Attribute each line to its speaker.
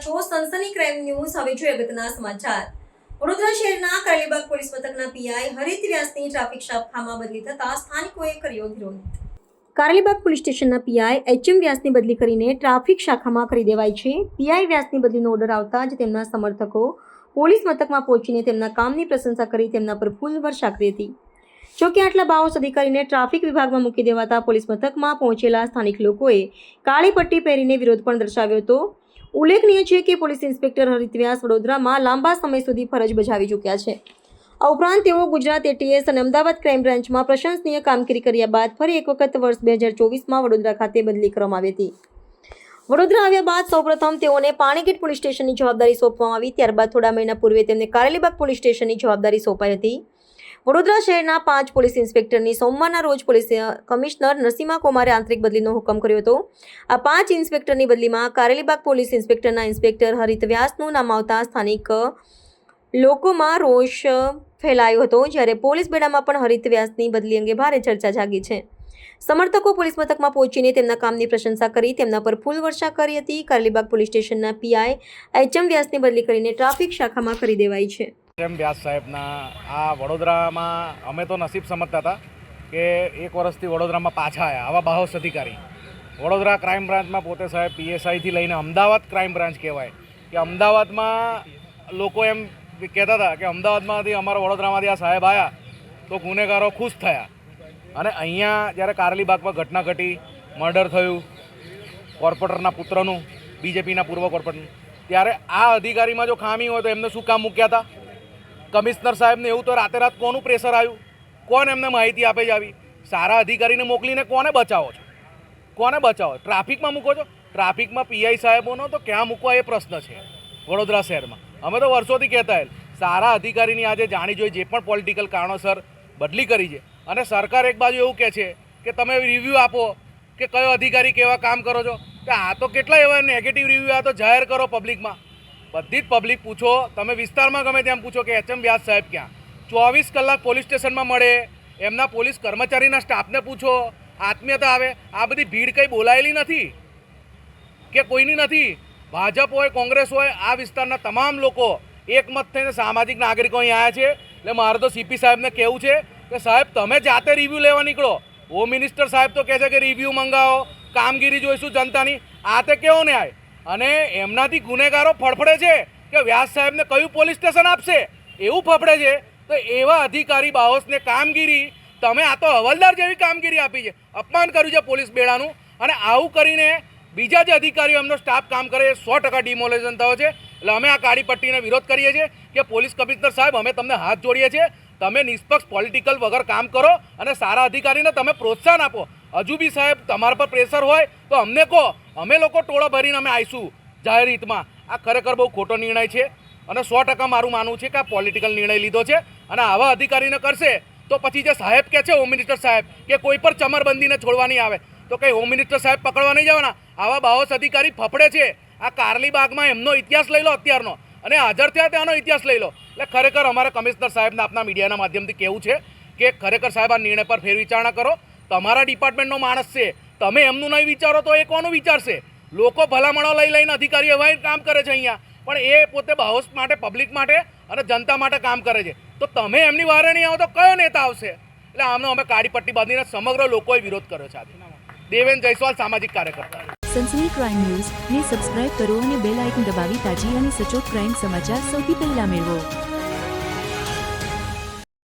Speaker 1: છો સનસની crime news. હવે જોઈએ અગત્યના સમાચાર। વડોદરા શહેરના કારેલીબાગ પોલીસ મથકના પીઆઈ હરિત વ્યાસની ટ્રાફિક શાખામાં બદલી થતા સ્થાનિકોએ કર્યો વિરોધ। કારેલીબાગ પોલીસ સ્ટેશનના પીઆઈ એચએમ વ્યાસની બદલી કરીને ટ્રાફિક શાખામાં કરી દેવાઈ છે। પીઆઈ વ્યાસની બદલીનો ઓર્ડર આવતા જ તેમના સમર્થકો પોલીસ મથકમાં પહોંચીને તેમના કામની પ્રશંસા કરી તેમના પર ફૂલ વર્ષા કરી હતી। જોકે આટલા બાહોશ અધિકારીને ટ્રાફિક વિભાગમાં મૂકી દેવાતા પોલીસ મથકમાં પહોંચેલા સ્થાનિક લોકોએ કાળી પટ્ટી પહેરીને વિરોધ પણ દર્શાવ્યો હતો। ઉલ્લેખનીય છે કે પોલીસ ઇન્સ્પેક્ટર હરિત વ્યાસ વડોદરામાં લાંબા સમય સુધી ફરજ બજાવી ચૂક્યા છે। આ ઉપરાંત તેઓ ગુજરાત એટીએસ અને અમદાવાદ ક્રાઇમ બ્રાન્ચમાં પ્રશંસનીય કામગીરી કર્યા બાદ ફરી એક વખત વર્ષ 2024માં વડોદરા ખાતે બદલી કરવામાં આવી હતી। વડોદરા આવ્યા બાદ સૌપ્રથમ તેઓને પાણીગેટ પોલીસ સ્ટેશનની જવાબદારી સોંપવામાં આવી। ત્યારબાદ થોડા મહિના પૂર્વે તેમને કારેલીબાગ પોલીસ સ્ટેશનની જવાબદારી સોંપાઈ હતી। વડોદરા શહેરના 5 પોલીસ ઇન્સ્પેક્ટરની સોમવારના રોજ પોલીસ કમિશનર નસીમા કુમારે આંતરિક બદલીનો હુકમ કર્યો હતો। આ 5 ઇન્સ્પેક્ટરની બદલીમાં કારેલીબાગ પોલીસ ઇન્સ્પેક્ટરના ઇન્સ્પેક્ટર હરિત વ્યાસનું નામ આવતા સ્થાનિક લોકોમાં રોષ ફેલાયો હતો, જ્યારે પોલીસ બેડામાં પણ હરિત વ્યાસની બદલી અંગે ભારે ચર્ચા જાગી છે। સમર્થકો પોલીસ મથકમાં પહોંચીને તેમના કામની પ્રશંસા કરી તેમના પર ફૂલ વર્ષા કરી હતી। કારેલીબાગ પોલીસ સ્ટેશનના પીઆઈ એચએમ વ્યાસની બદલી કરીને ટ્રાફિક શાખામાં કરી દેવાઈ છે।
Speaker 2: એમ વ્યાસ સાહેબના આ વડોદરામાં અમે તો નસીબ સમજતા હતા કે એક વર્ષથી વડોદરામાં પાછા આવ્યા આવા બાહોશ અધિકારી। વડોદરા ક્રાઇમ બ્રાન્ચમાં પોતે સાહેબ પીએસઆઈથી લઈને અમદાવાદ ક્રાઇમ બ્રાન્ચ કહેવાય કે અમદાવાદમાં લોકો એમ કહેતા હતા કે અમદાવાદમાંથી અમારા વડોદરામાંથી આ સાહેબ આવ્યા તો ગુનેગારો ખુશ થયા, અને અહીંયા જ્યારે કારેલીબાગમાં ઘટના ઘટી, મર્ડર થયું કોર્પોરેટરના પુત્રનું, બીજેપીના પૂર્વ કોર્પોરેટરનું, ત્યારે આ અધિકારીમાં જો ખામી હોય તો એમને શું કામ મૂક્યા હતા? કમિશનર સાહેબને એવું તો રાતે રાત કોનું પ્રેશર આવ્યું? કોણ એમને માહિતી આપે જ આવી? સારા અધિકારીને મોકલીને કોને બચાવો છો? કોને બચાવો? ટ્રાફિકમાં મૂકો છો? ટ્રાફિકમાં પીઆઈ સાહેબોનો તો ક્યાં મૂકવા એ પ્રશ્ન છે વડોદરા શહેરમાં। અમે તો વર્ષોથી કહેતા સારા અધિકારીની આજે જાણી જોઈ જે પણ પોલિટિકલ કારણોસર બદલી કરી છે, અને સરકાર એક બાજુ એવું કહે છે કે તમે રિવ્યૂ આપો કે કયો અધિકારી કેવા કામ કરો છો, કે આ તો કેટલા એવા નેગેટિવ રિવ્યૂ આ તો જાહેર કરો પબ્લિકમાં। બધી જ પબ્લિક પૂછો, તમે વિસ્તારમાં ગમે ત્યાં પૂછો કે એચએમ વ્યાસ સાહેબ ક્યાં? 24 કલાક પોલીસ સ્ટેશનમાં મળે, એમના પોલીસ કર્મચારીના સ્ટાફને પૂછો, આત્મીયતા આવે। આ બધી ભીડ કંઈ બોલાયેલી નથી કે કોઈની નથી। ભાજપ હોય, કોંગ્રેસ હોય, આ વિસ્તારના તમામ લોકો એકમત થઈને સામાજિક નાગરિકો અહીં આવ્યા છે। એટલે મારે તો સીપી સાહેબને કહેવું છે કે સાહેબ તમે જાતે રિવ્યૂ લેવા નીકળો। હોમ મિનિસ્ટર સાહેબ તો કહે છે કે રિવ્યૂ મંગાવો, કામગીરી જોઈશું જનતાની। આ તે કેવો ન્યાય? અને એમનાથી ગુનેગારો ફફડે છે કે વ્યાસ સાહેબને કયું પોલીસ સ્ટેશન આપશે એવું ફફડે છે। તો એવા અધિકારી બાહોશને કામગીરી તમે આ તો હવાલદાર જેવી કામગીરી આપી છે, અપમાન કર્યું છે પોલીસ બેડાનું। અને આવું કરીને બીજા જે અધિકારીઓ એમનો સ્ટાફ કામ કરે એ 100% ડિમોલેશન થયો છે। એટલે અમે આ કાળી પટ્ટીને વિરોધ કરીએ છીએ કે પોલીસ કમિશનર સાહેબ અમે તમને હાથ જોડીએ છીએ, તમે નિષ્પક્ષ પોલિટિકલ વગર કામ કરો અને સારા અધિકારીને તમે પ્રોત્સાહન આપો। હજુ બી સાહેબ તમારા પર પ્રેશર હોય તો અમને કહો, અમે લોકો ટોળા ભરીને અમે આવીશું જાહેર હિતમાં। આ ખરેખર બહુ ખોટો નિર્ણય છે, અને 100% મારું માનવું છે કે આ પોલિટિકલ નિર્ણય લીધો છે, અને આવા અધિકારીને કરશે તો પછી જે સાહેબ કહે છે હોમ મિનિસ્ટર સાહેબ કે કોઈ પર ચમરબંધીને છોડવા નહીં આવે, તો કંઈ હોમ મિનિસ્ટર સાહેબ પકડવા નહીં જવાના। આવા બાહોશ અધિકારી ફફડે છે। આ કારેલીબાગમાં એમનો ઇતિહાસ લઈ લો અત્યારનો, અને હાજર થયા ત્યાંનો ઇતિહાસ લઈ લો। એટલે ખરેખર અમારે કમિશનર સાહેબને આપના મીડિયાના માધ્યમથી કહેવું છે કે ખરેખર સાહેબ આ નિર્ણય પર ફેરવિચારણા કરો। તમારા ડિપાર્ટમેન્ટનો માણસ છે, તમે એમનું નહીં વિચારો તો એ કોનું વિચારશે? લોકો ભલામણો લઈ લઈને અધિકારીઓ એવા કામ કરે છે અહીંયા, પણ એ પોતે બાહોશ માટે, પબ્લિક માટે અને જનતા માટે કામ કરે છે। તો તમે એમની વારે નહીં આવો તો કયો નેતા આવશે? એટલે આમનો અમે કાળી પટ્ટી બાંધીને સમગ્ર લોકોએ વિરોધ કર્યો છે આજે। દેવેન જયસ્વાલ, સામાજિક કાર્યકર્તા।
Speaker 3: સનસની ક્રાઇમ ન્યૂઝ ને સબસ્ક્રાઇબ કરો અને બેલ આઇકન દબાવી તાજી અને સચોટ ક્રાઇમ સમાચાર સૌથી પહેલા મેળવો।